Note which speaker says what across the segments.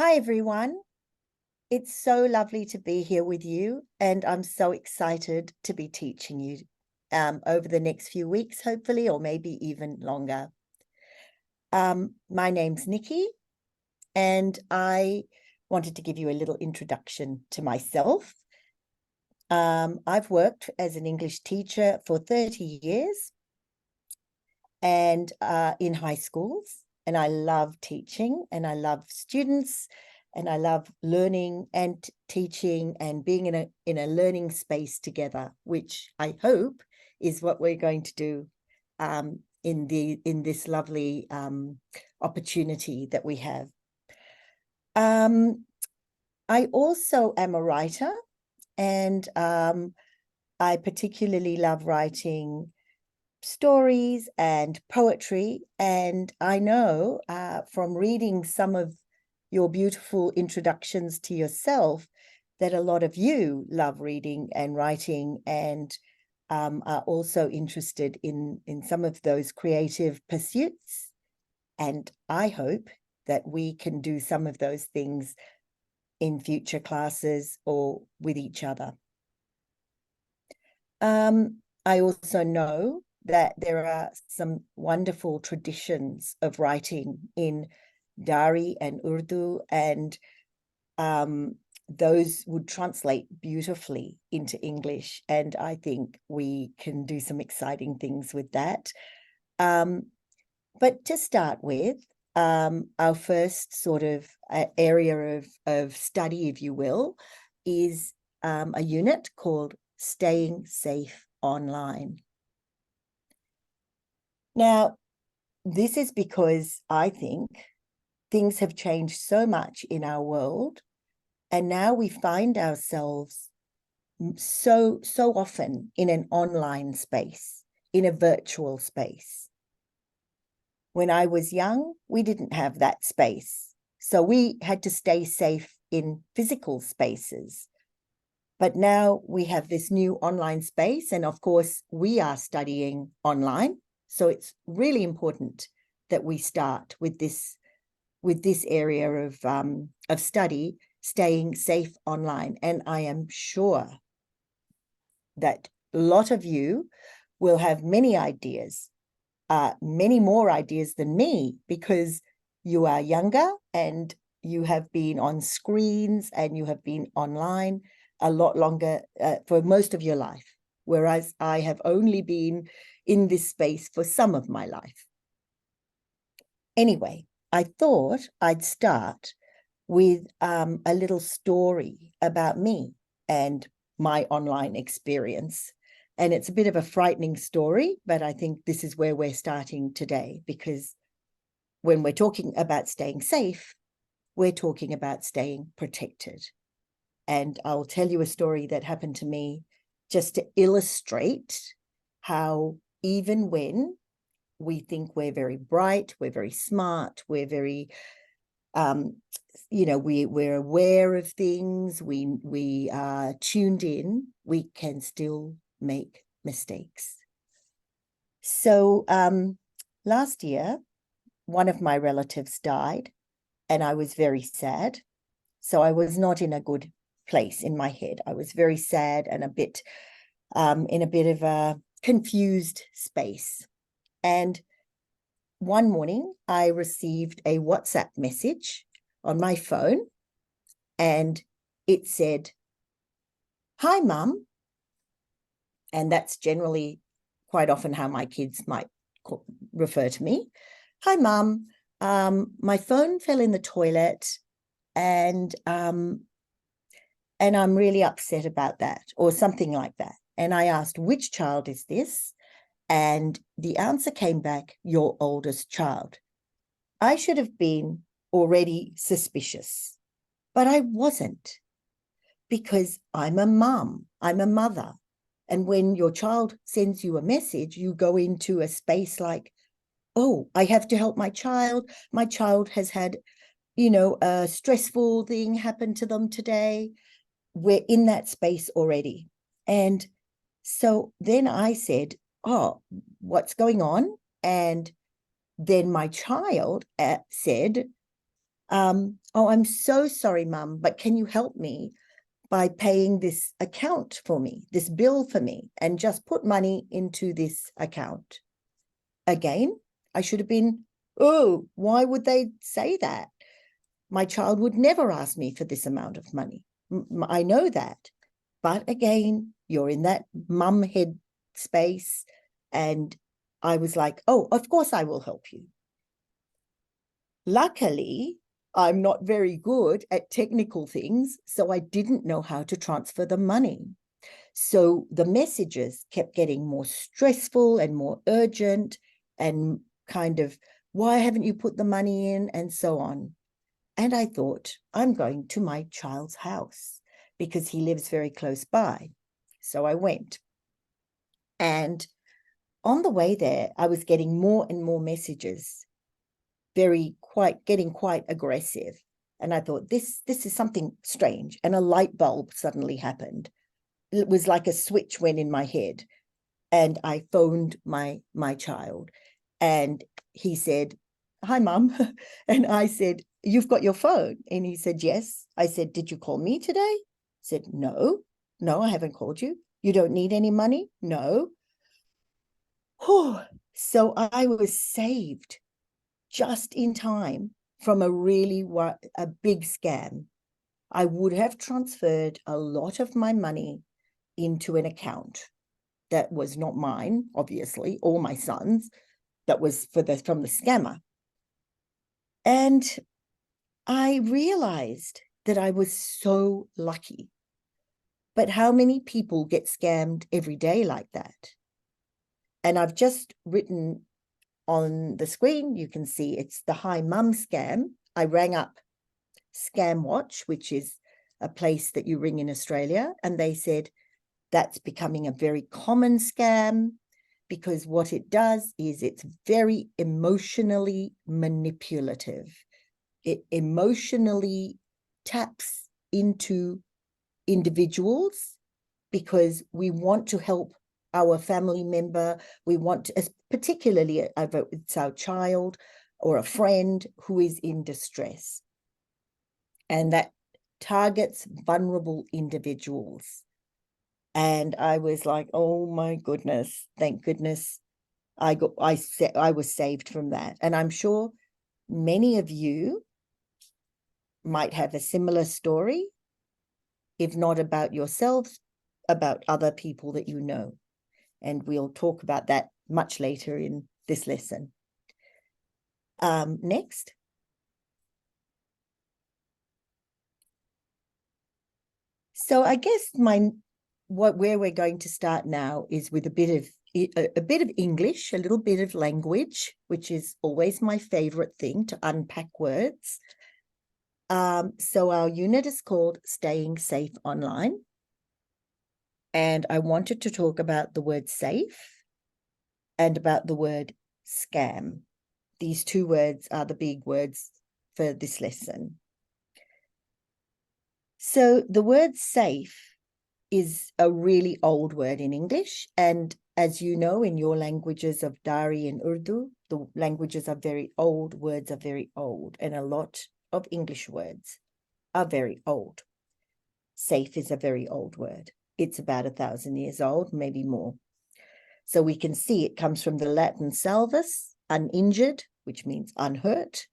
Speaker 1: Hi, everyone. It's so lovely to be here with you, and I'm so excited to be teaching you over the next few weeks, hopefully, or maybe even longer. My name's Nikki, and I wanted to give you a little introduction to myself. I've worked as an English teacher for 30 years and in high schools, and I love teaching, and I love students, and I love learning and teaching and being in a learning space together, which I hope is what we're going to do in this lovely opportunity that we have. I also am a writer, and I particularly love writing stories and poetry. And I know from reading some of your beautiful introductions to yourself that a lot of you love reading and writing and are also interested in some of those creative pursuits. And I hope that we can do some of those things in future classes or with each other. I also know that there are some wonderful traditions of writing in Dari and Urdu, and those would translate beautifully into English. And I think we can do some exciting things with that. But to start with, our first sort of area of study, if you will, is a unit called Staying Safe Online. Now, this is because I think things have changed so much in our world, and now we find ourselves so often in an online space, in a virtual space. When I was young, we didn't have that space, so we had to stay safe in physical spaces. But now we have this new online space, and of course, we are studying online. So it's really important that we start with this area of study, staying safe online. And I am sure that a lot of you will have many ideas, many more ideas than me, because you are younger and you have been on screens and you have been online a lot longer for most of your life, whereas I have only been in this space for some of my life. Anyway, I thought I'd start with a little story about me and my online experience. And it's a bit of a frightening story, but I think this is where we're starting today, because when we're talking about staying safe, we're talking about staying protected. And I'll tell you a story that happened to me just to illustrate how even when we think we're very bright, we're very smart, we're very, we're aware of things, we are tuned in, we can still make mistakes. So last year, one of my relatives died, and I was very sad. So I was not in a good place in my head. I was very sad and in a bit of a confused space. And one morning I received a WhatsApp message on my phone, and it said, "Hi, Mum." And that's generally quite often how my kids might refer to me. "Hi, Mum. My phone fell in the toilet, and I'm really upset about that," or something like that. And I asked, "Which child is this?" And the answer came back, "Your oldest child." I should have been already suspicious, but I wasn't, because I'm a mum, I'm a mother. And when your child sends you a message, you go into a space like, oh, I have to help my child. My child has had, a stressful thing happen to them today. We're in that space already. And so then I said, "Oh, what's going on?" And then my child said, Oh, I'm so sorry, Mum, but can you help me by paying this account for me, this bill for me, and just put money into this account? Again, I should have been, oh, why would they say that? My child would never ask me for this amount of money. I know that. But again, you're in that mum head space. And I was like, oh, of course I will help you. Luckily, I'm not very good at technical things, so I didn't know how to transfer the money. So the messages kept getting more stressful and more urgent and kind of, why haven't you put the money in? And so on. And I thought, I'm going to my child's house because he lives very close by. So I went. And on the way there, I was getting more and more messages, getting quite aggressive. And I thought, this is something strange. And a light bulb suddenly happened. It was like a switch went in my head. And I phoned my child. And he said, hi, Mum. And I said, you've got your phone? And he said, yes. I said, did you call me today? He said, no, I haven't called you. You don't need any money? No. So I was saved just in time from a big scam. I would have transferred a lot of my money into an account that was not mine, obviously, or my son's, that was from the scammer. And I realized that I was so lucky. But how many people get scammed every day like that? And I've just written on the screen, you can see it's the Hi Mum scam. I rang up Scam Watch, which is a place that you ring in Australia, and they said that's becoming a very common scam because what it does is it's very emotionally manipulative. It emotionally taps into individuals because we want to help our family member. We want to, particularly it's our child or a friend who is in distress. And that targets vulnerable individuals. And I was like, oh my goodness, thank goodness I was saved from that. And I'm sure many of you might have a similar story, if not about yourselves, about other people that you know. And we'll talk about that much later in this lesson. Next. So I guess where we're going to start now is with a bit of English, a little bit of language, which is always my favorite thing, to unpack words. So our unit is called Staying Safe Online. And I wanted to talk about the word safe and about the word scam. These two words are the big words for this lesson. So the word safe is a really old word in English. And as you know, in your languages of Dari and Urdu, the languages are very old, words are very old, and a lot of English words are very old. Safe is a very old word. It's about 1,000 years old, maybe more. So we can see it comes from the Latin salvus, uninjured, which means unhurt.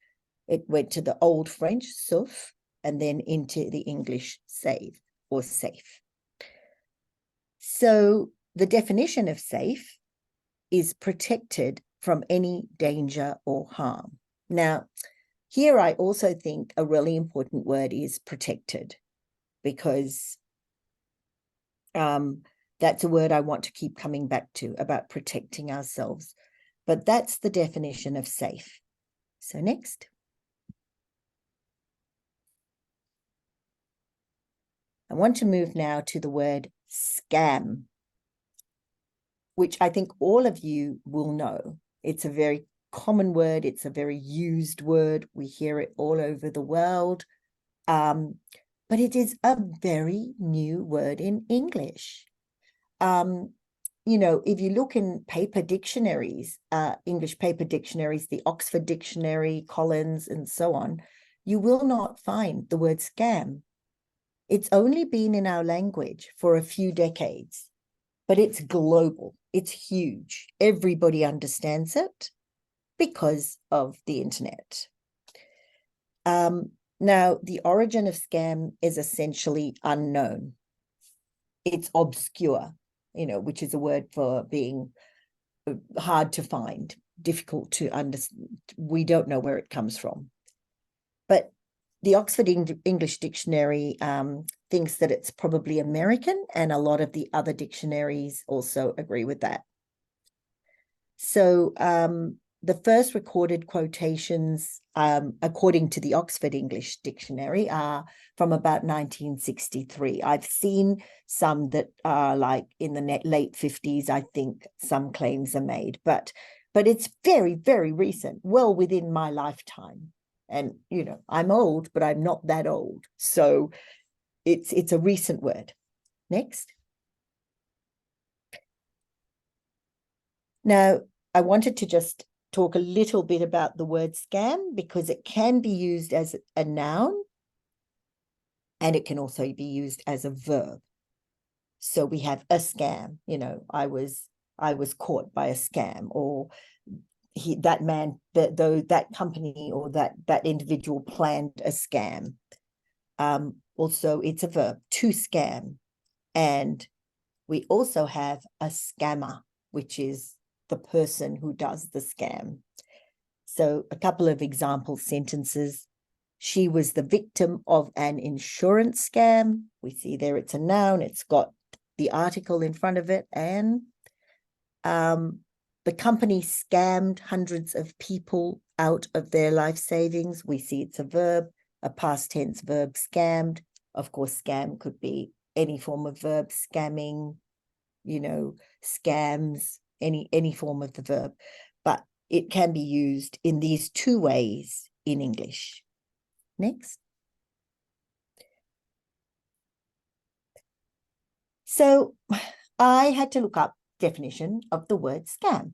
Speaker 1: It went to the Old French, sauf, and then into the English save or safe. So the definition of safe is protected from any danger or harm. Now, here I also think a really important word is protected, because that's a word I want to keep coming back to, about protecting ourselves. But that's the definition of safe. So next. I want to move now to the word scam, which I think all of you will know. It's a very common word. It's a very used word. We hear it all over the world. But it is a very new word in English. You know, if you look in paper dictionaries, English paper dictionaries, the Oxford Dictionary, Collins, and so on, you will not find the word scam. It's only been in our language for a few decades, but it's global. It's huge. Everybody understands it because of the internet. Now, the origin of scam is essentially unknown. It's obscure, which is a word for being hard to find, difficult to understand. We don't know where it comes from. But the Oxford English Dictionary thinks that it's probably American, and a lot of the other dictionaries also agree with that. So the first recorded quotations, according to the Oxford English Dictionary, are from about 1963. I've seen some that are like in the late 50s. I think some claims are made, but it's very, very recent, well within my lifetime. And, I'm old, but I'm not that old. So it's a recent word. Next. Now, I wanted to just talk a little bit about the word scam because it can be used as a noun and it can also be used as a verb. So we have a scam, I was caught by a scam, or that company or that individual planned a scam. Also, it's a verb, to scam. And we also have a scammer, which is the person who does the scam. So a couple of example sentences. She was the victim of an insurance scam. We see there it's a noun. It's got the article in front of it. And the company scammed hundreds of people out of their life savings. We see it's a verb, a past tense verb, scammed. Of course, scam could be any form of verb, scamming, scams, any form of the verb, but it can be used in these two ways in English. Next. So I had to look up definition of the word scam,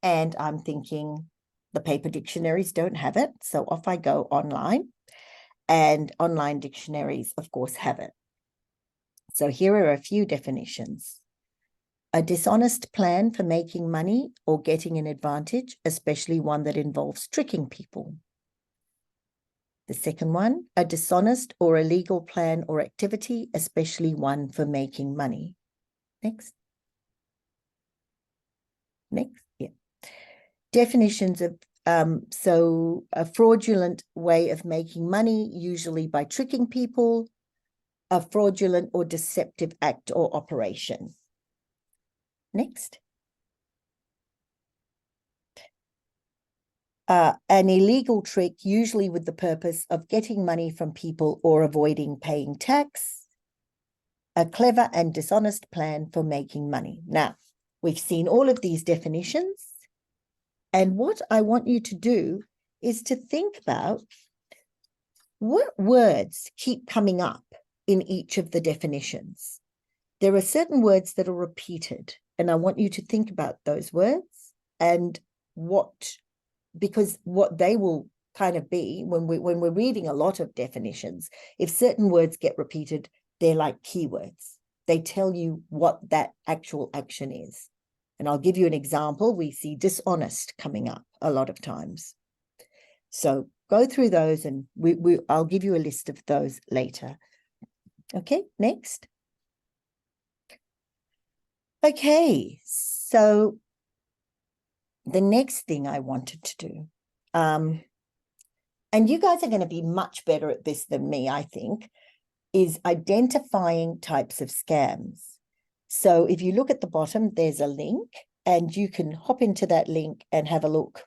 Speaker 1: and I'm thinking the paper dictionaries don't have it, so off I go online, and online dictionaries, of course, have it. So here are a few definitions. A dishonest plan for making money or getting an advantage, especially one that involves tricking people. The second one, a dishonest or illegal plan or activity, especially one for making money. Next. Next, yeah. Definitions of, so a fraudulent way of making money, usually by tricking people, a fraudulent or deceptive act or operation. Next. An illegal trick, usually with the purpose of getting money from people or avoiding paying tax. A clever and dishonest plan for making money. Now, we've seen all of these definitions. And what I want you to do is to think about what words keep coming up in each of the definitions. There are certain words that are repeated, and I want you to think about those words and because what they will kind of be when we're reading a lot of definitions, if certain words get repeated, they're like keywords. They tell you what that actual action is. And I'll give you an example. We see dishonest coming up a lot of times. So go through those and I'll give you a list of those later. Okay, next. Okay, so the next thing I wanted to do, and you guys are going to be much better at this than me, I think, is identifying types of scams. So if you look at the bottom, there's a link, and you can hop into that link and have a look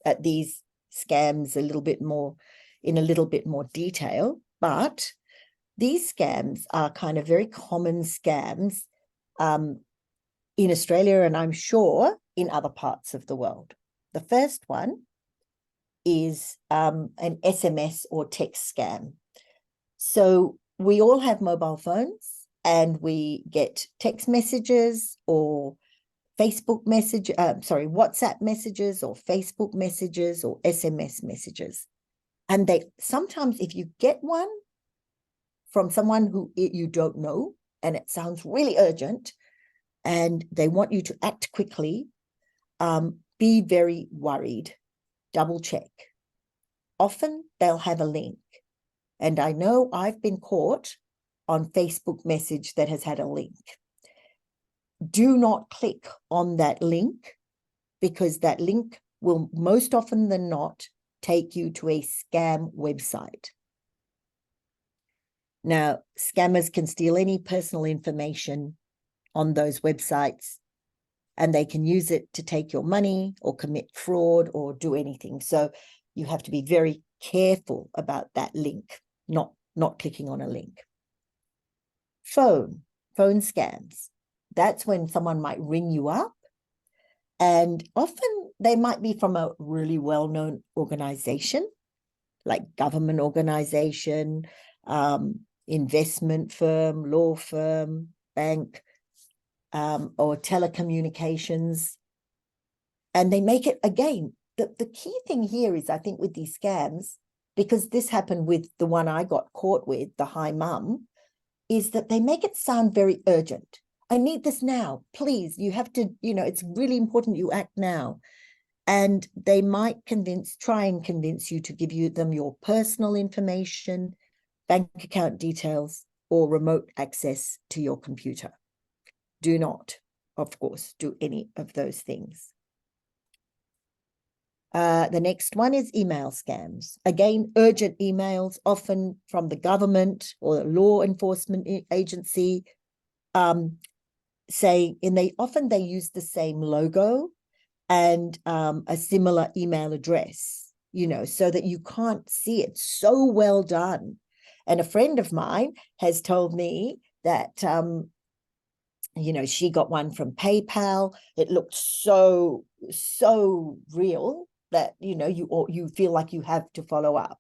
Speaker 1: at these scams in a little bit more detail. But these scams are kind of very common scams in Australia, and I'm sure in other parts of the world. The first one is an SMS or text scam. So we all have mobile phones and we get text messages or WhatsApp messages or Facebook messages or SMS messages. And they sometimes, if you get one from someone who you don't know, and it sounds really urgent, and they want you to act quickly, be very worried. Double check. Often they'll have a link. And I know I've been caught on Facebook message that has had a link. Do not click on that link, because that link will most often than not take you to a scam website. Now, scammers can steal any personal information on those websites, and they can use it to take your money or commit fraud or do anything. So you have to be very careful about that link, not clicking on a link. Phone scams. That's when someone might ring you up, and often they might be from a really well-known organization, like government organization, investment firm, law firm, bank, or telecommunications. And they make it, again, the key thing here is, I think, with these scams, because this happened with the one I got caught with, the Hi Mum, is that they make it sound very urgent. I need this now, please. You have to, it's really important you act now. And they might try and convince you to give them your personal information, bank account details, or remote access to your computer. Do not, of course, do any of those things. The next one is email scams. Again, urgent emails, often from the government or a law enforcement agency, saying, and they use the same logo and a similar email address, so that you can't see it. So well done. And a friend of mine has told me that, she got one from PayPal. It looked so real that, you feel like you have to follow up.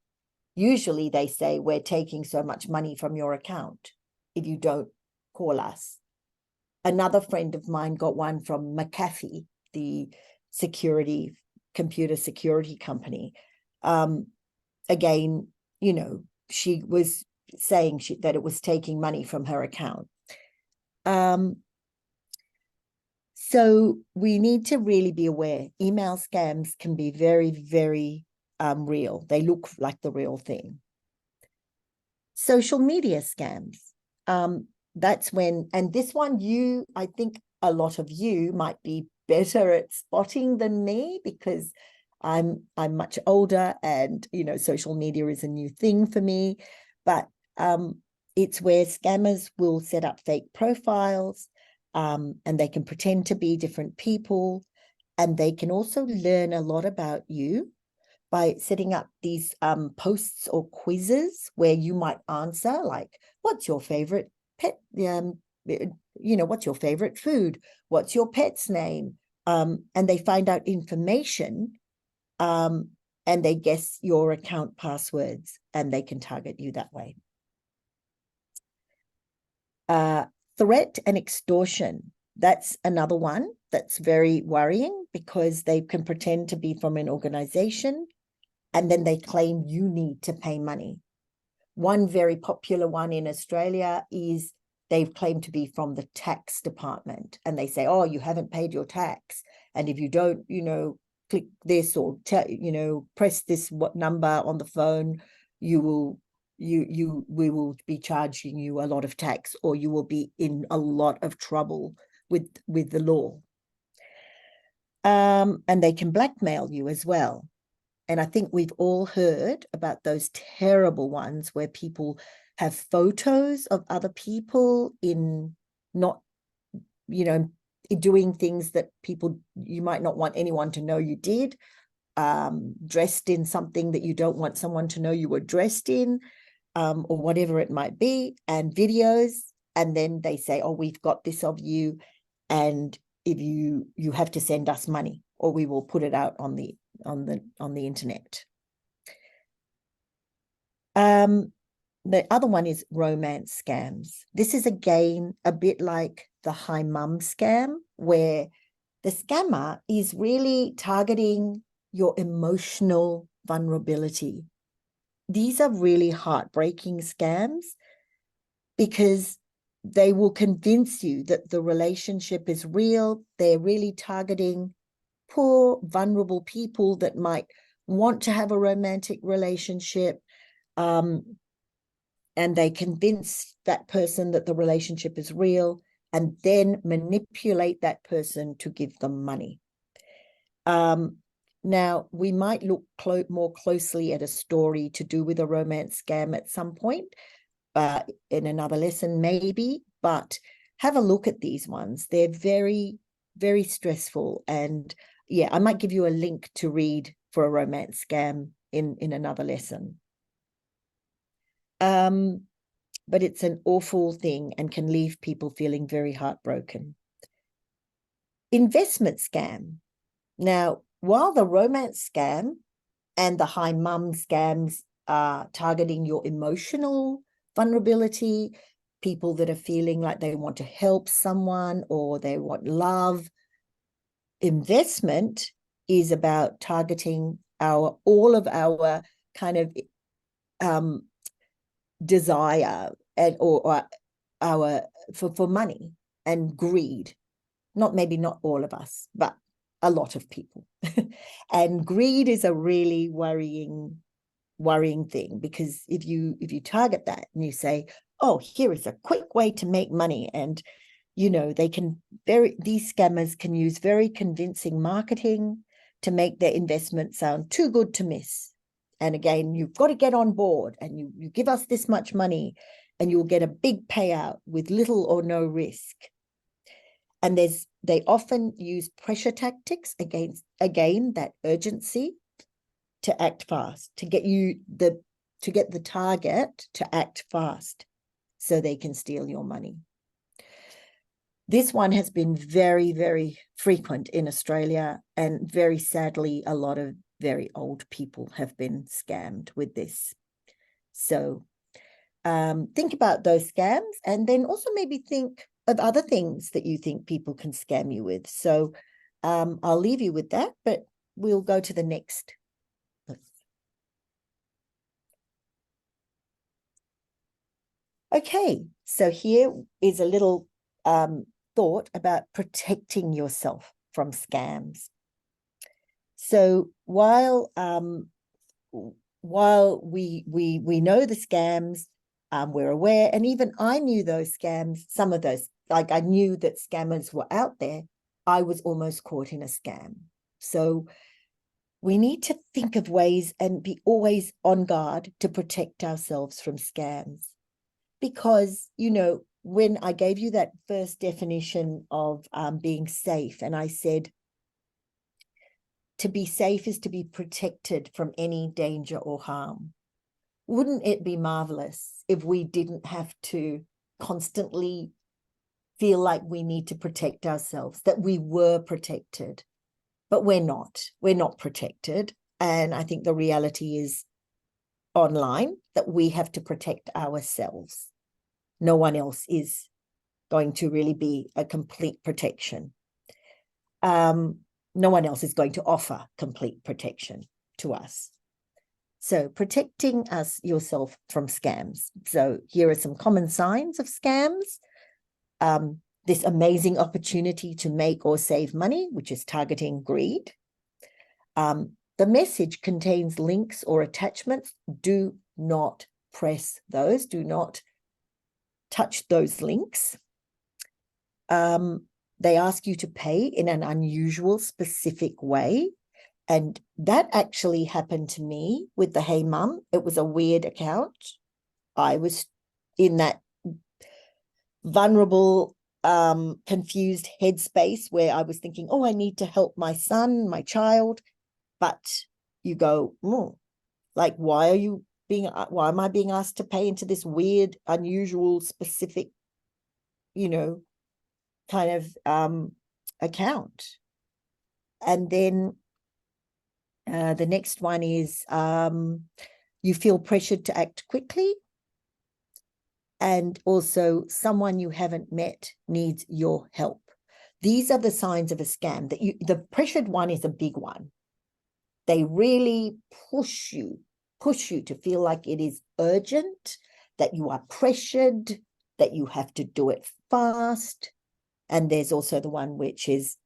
Speaker 1: Usually they say, we're taking so much money from your account if you don't call us. Another friend of mine got one from McAfee, the computer security company. Again, she was saying that it was taking money from her account. So we need to really be aware. Email scams can be very, very real. They look like the real thing. Social media scams. That's when, and this one, I think a lot of you might be better at spotting than me, because I'm much older, and social media is a new thing for me. But it's where scammers will set up fake profiles, and they can pretend to be different people, and they can also learn a lot about you by setting up these posts or quizzes where you might answer, like, what's your favorite pet, what's your favorite food, what's your pet's name, and they find out information, and they guess your account passwords, and they can target you that way. Threat and extortion. That's another one that's very worrying, because they can pretend to be from an organization, and then they claim you need to pay money. One very popular one in Australia is they've claimed to be from the tax department, and they say, oh, you haven't paid your tax, and if you don't, click this or press this number on the phone, we will be charging you a lot of tax, or you will be in a lot of trouble with the law. And they can blackmail you as well. And I think we've all heard about those terrible ones where people have photos of other people in not, doing things that you might not want anyone to know you did, dressed in something that you don't want someone to know you were dressed in, or whatever it might be, and videos. And then they say, oh, we've got this of you, and if you have to send us money, or we will put it out on the internet. The other one is romance scams. This is, again, a bit like the Hi Mum scam, where the scammer is really targeting your emotional vulnerability. these are really heartbreaking scams because they will convince you that the relationship is real. They're really targeting poor, vulnerable people that might want to have a romantic relationship. And they convince that person that the relationship is real and then manipulate that person to give them money. Now, we might look more closely at a story to do with a romance scam at some point, in another lesson maybe, but have a look at these ones. They're very, very stressful. And yeah, I might give you a link to read for a romance scam in another lesson. But it's an awful thing and can leave people feeling very heartbroken. Investment scam. Now, while the romance scam and the high mum scams are targeting your emotional vulnerability, people that are feeling like they want to help someone or they want love, investment is about targeting all of our kind of desire or our for money and greed. Maybe not all of us, but a lot of people. And greed is a really worrying thing, because if you target that and you say, oh, here is a quick way to make money, and these scammers can use very convincing marketing to make their investment sound too good to miss. And again, you've got to get on board and you give us this much money and you'll get a big payout with little or no risk. And they often use pressure tactics against, again, that urgency to act fast, to get the target to act fast so they can steal your money. This one has been very, very frequent in Australia, and very sadly, a lot of very old people have been scammed with this. So think about those scams, and then also maybe think of other things that you think people can scam you with. So I'll leave you with that, but we'll go to the next. Okay, so here is a little thought about protecting yourself from scams. So while we know the scams, we're aware, and even I knew those scams, some of those, like I knew that scammers were out there, I was almost caught in a scam. So we need to think of ways and be always on guard to protect ourselves from scams. Because, when I gave you that first definition of being safe, and I said, to be safe is to be protected from any danger or harm. Wouldn't it be marvelous if we didn't have to constantly feel like we need to protect ourselves, that we were protected? But we're not. We're not protected. And I think the reality is online that we have to protect ourselves. No one else is going to really be a complete protection. No one else is going to offer complete protection to us. So protecting yourself from scams. So here are some common signs of scams. This amazing opportunity to make or save money, which is targeting greed. The message contains links or attachments. Do not press those. Do not touch those links. They ask you to pay in an unusual, specific way. And that actually happened to me with the Hey Mum. It was a weird account. I was in that vulnerable, confused headspace where I was thinking, oh, I need to help my son, my child. But you go, like, why am I being asked to pay into this weird, unusual, specific, kind of account? And then the next one is you feel pressured to act quickly, and also someone you haven't met needs your help. These are the signs of a scam. The pressured one is a big one. They really push you push you to feel like it is urgent, that you are pressured, that you have to do it fast. And there's also the one which is,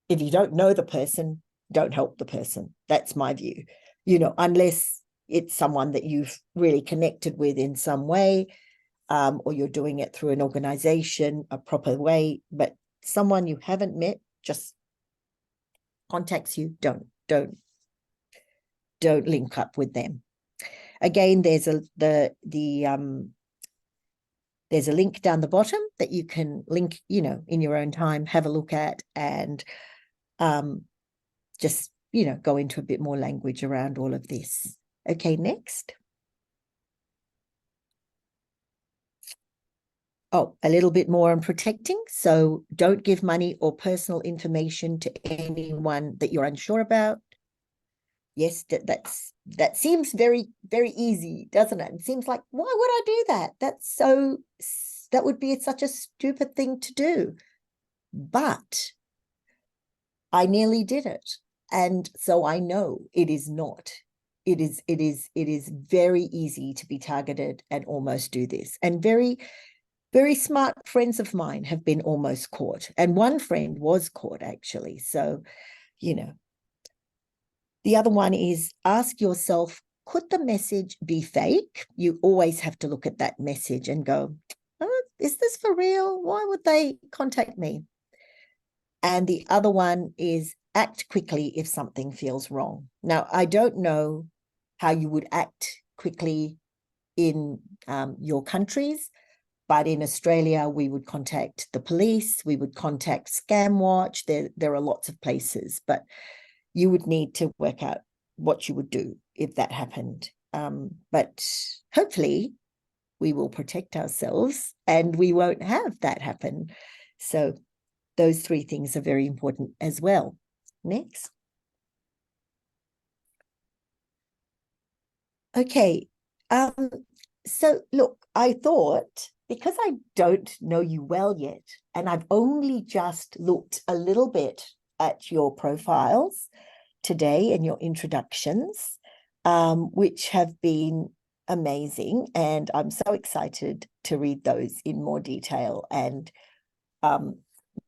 Speaker 1: if you don't know the person, don't help the person. That's my view. Unless it's someone that you've really connected with in some way, or you're doing it through an organization, a proper way, but someone you haven't met just contacts you, don't link up with them. Again, there's a link down the bottom that you can link, in your own time, have a look at, and just, go into a bit more language around all of this. Okay, next. Oh, a little bit more on protecting. So don't give money or personal information to anyone that you're unsure about. Yes, that seems very, very easy, doesn't it? It seems like, why would I do that? That would be such a stupid thing to do. But I nearly did it. And so I know it is not. It is very easy to be targeted and almost do this. And very, very smart friends of mine have been almost caught. And one friend was caught, actually. So, the other one is ask yourself, could the message be fake? You always have to look at that message and go, oh, is this for real? Why would they contact me? And the other one is act quickly if something feels wrong. Now, I don't know how you would act quickly in your countries, but in Australia, we would contact the police, we would contact Scamwatch. There are lots of places, but you would need to work out what you would do if that happened. But hopefully we will protect ourselves and we won't have that happen. So those three things are very important as well. Next. Okay. So look, I thought, because I don't know you well yet, and I've only just looked a little bit at your profiles today and your introductions, which have been amazing. And I'm so excited to read those in more detail and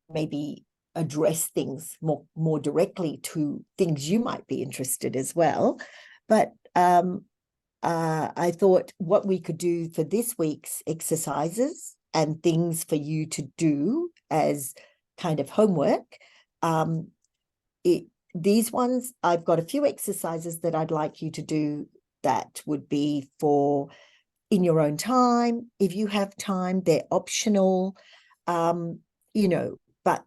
Speaker 1: maybe address things more directly to things you might be interested as well. But I thought what we could do for this week's exercises and things for you to do as kind of homework, these ones, I've got a few exercises that I'd like you to do that would be for in your own time. If you have time, they're optional, but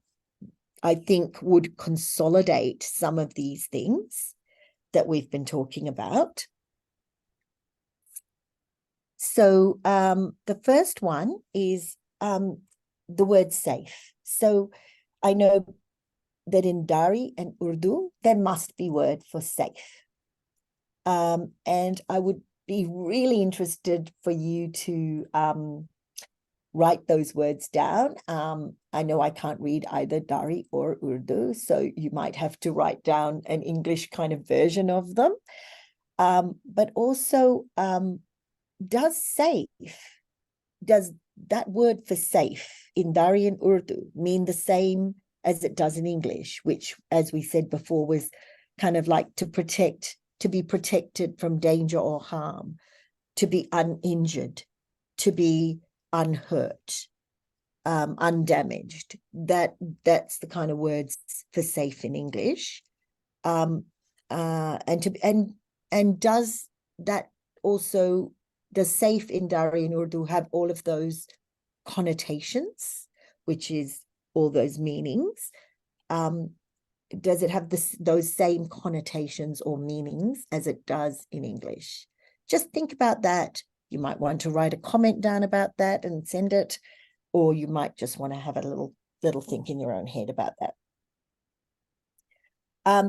Speaker 1: I think would consolidate some of these things that we've been talking about. So the first one is the word safe. So I know that in Dari and Urdu, there must be word for safe. And I would be really interested for you to write those words down. I know I can't read either Dari or Urdu, so you might have to write down an English kind of version of them. But also, does that word for safe in Dari and Urdu mean the same as it does in English, which, as we said before, was kind of like to be protected from danger or harm, to be uninjured, to be unhurt, undamaged. That's the kind of words for safe in English. And does that also, does safe in Dari and Urdu have all of those connotations, which is all those meanings? Does it have those same connotations or meanings as it does in English? Just think about that. You might want to write a comment down about that and send it, or you might just want to have a little think in your own head about that.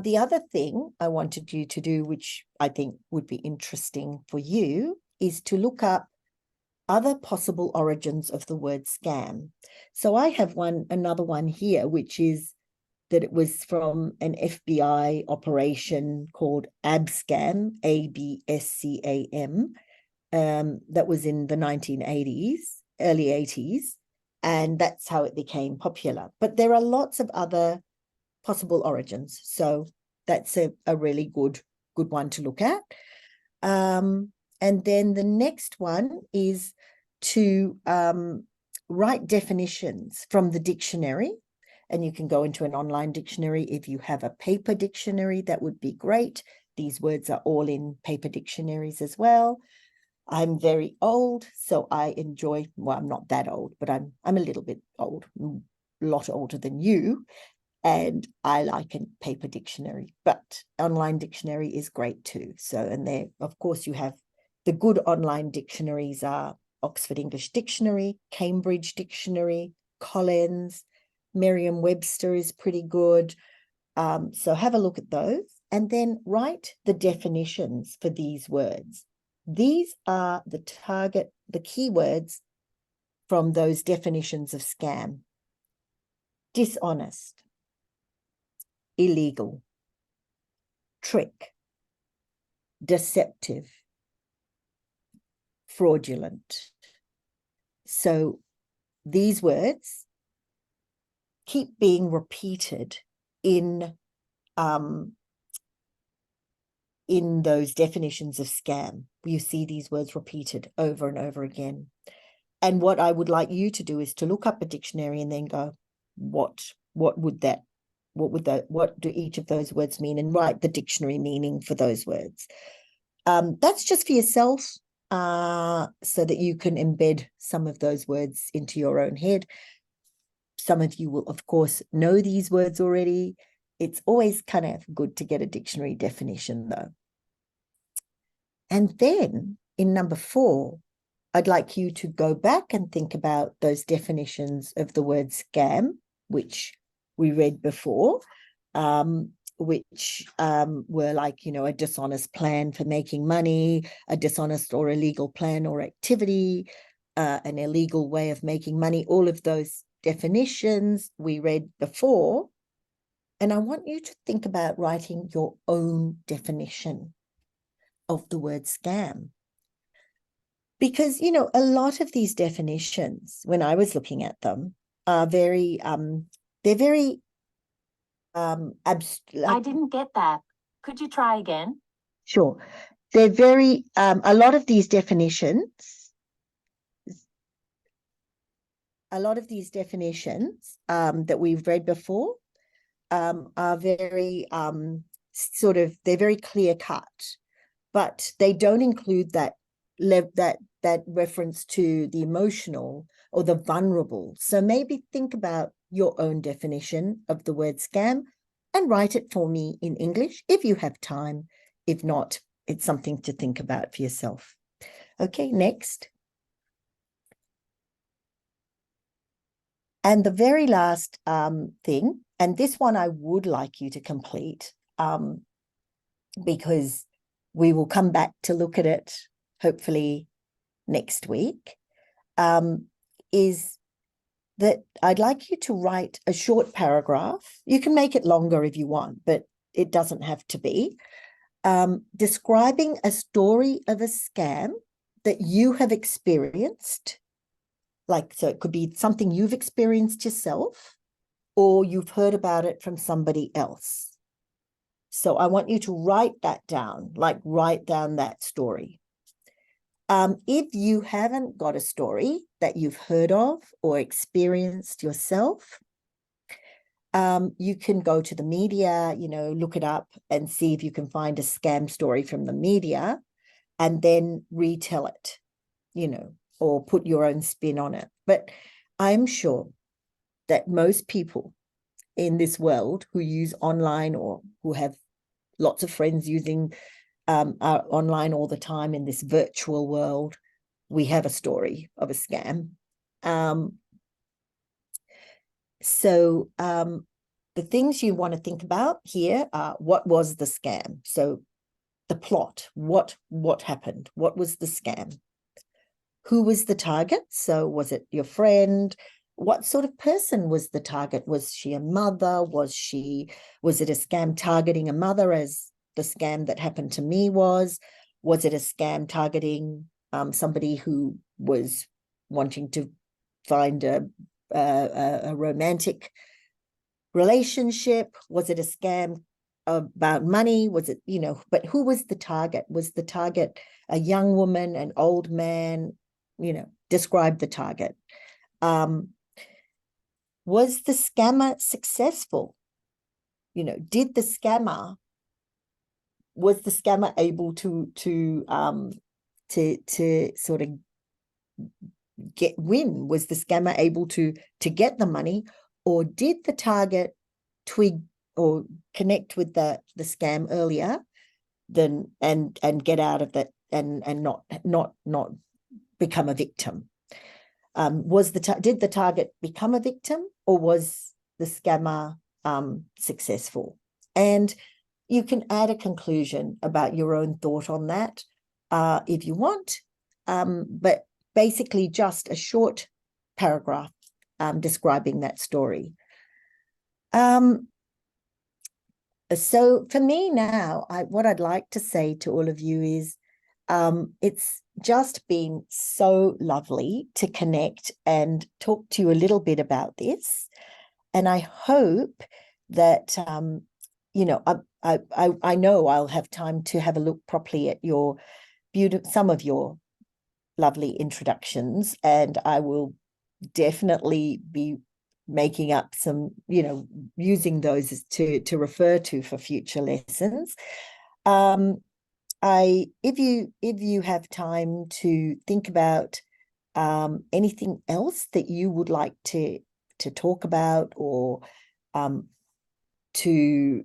Speaker 1: The other thing I wanted you to do, which I think would be interesting for you, is to look up other possible origins of the word scam. So I have another one here, which is that it was from an FBI operation called ABSCAM, ABSCAM, that was in the 1980s, early 80s, and that's how it became popular. But there are lots of other possible origins, so that's a really good one to look at. And then the next one is to write definitions from the dictionary, and you can go into an online dictionary. If you have a paper dictionary, that would be great. These words are all in paper dictionaries as well. I'm very old, so I enjoy, well, I'm not that old, but I'm a little bit old, a lot older than you, and I like a paper dictionary, but online dictionary is great too. So, and there, of course, you have the good online dictionaries are Oxford English Dictionary, Cambridge Dictionary, Collins, Merriam-Webster is pretty good. So have a look at those and then write the definitions for these words. These are the keywords from those definitions of scam. Dishonest, illegal, trick, deceptive, fraudulent. So these words keep being repeated in those definitions of scam. You see these words repeated over and over again. And what I would like you to do is to look up a dictionary and then go, what do each of those words mean, and write the dictionary meaning for those words. That's just for yourself, so that you can embed some of those words into your own head. Some of you will, of course, know these words already. It's always kind of good to get a dictionary definition, though. And then in number 4, I'd like you to go back and think about those definitions of the word scam, which we read before, which were like, a dishonest plan for making money, a dishonest or illegal plan or activity, an illegal way of making money. All of those definitions we read before. And I want you to think about writing your own definition of the word scam. Because, a lot of these definitions, when I was looking at them, are very, they're very abstract.
Speaker 2: I didn't get that. Could you try again?
Speaker 1: Sure. They're very, a lot of these definitions that we've read before are very they're very clear cut, but they don't include that reference to the emotional or the vulnerable. So maybe think about your own definition of the word scam and write it for me in English if you have time. If not, it's something to think about for yourself. Okay, next. And the very last thing, and this one I would like you to complete, because we will come back to look at it hopefully next week, is that I'd like you to write a short paragraph. You can make it longer if you want, but it doesn't have to be, describing a story of a scam that you have experienced. So it could be something you've experienced yourself, or you've heard about it from somebody else. So I want you to write that down, write down that story. If you haven't got a story that you've heard of or experienced yourself, you can go to the media, look it up and see if you can find a scam story from the media and then retell it, or put your own spin on it. But I'm sure that most people in this world who use online or who have lots of friends using online all the time in this virtual world, we have a story of a scam. So the things you want to think about here are, what was the scam? So the plot, what happened? What was the scam? Who was the target? So was it your friend? what sort of person was the target? Was she a mother? Was it a scam targeting a mother, as the scam that happened to me was? Was it a scam targeting somebody who was wanting to find a romantic relationship? Was it a scam about money? Was it, but who was the target? Was the target a young woman, an old man? Describe the target. Was the scammer successful? Was the scammer able to sort of win? Was the scammer able to get the money, or did the target twig or connect with the scam earlier and get out of that and not become a victim? Did the target become a victim, or was the scammer successful? And you can add a conclusion about your own thought on that if you want, but basically just a short paragraph describing that story. So for me now, what I'd like to say to all of you is it's just been so lovely to connect and talk to you a little bit about this. And I hope that, I know I'll have time to have a look properly at some of your lovely introductions, and I will definitely be making up some, using those to refer to for future lessons. If you have time to think about anything else that you would like to talk about, or to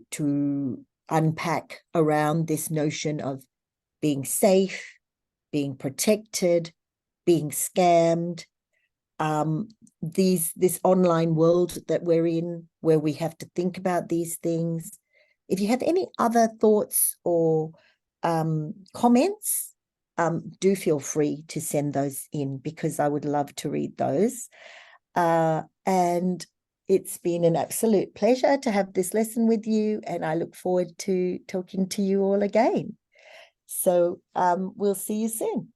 Speaker 1: unpack around this notion of being safe, being protected, being scammed, this online world that we're in, where we have to think about these things. If you have any other thoughts or comments, do feel free to send those in, because I would love to read those. And it's been an absolute pleasure to have this lesson with you, and I look forward to talking to you all again. So we'll see you soon.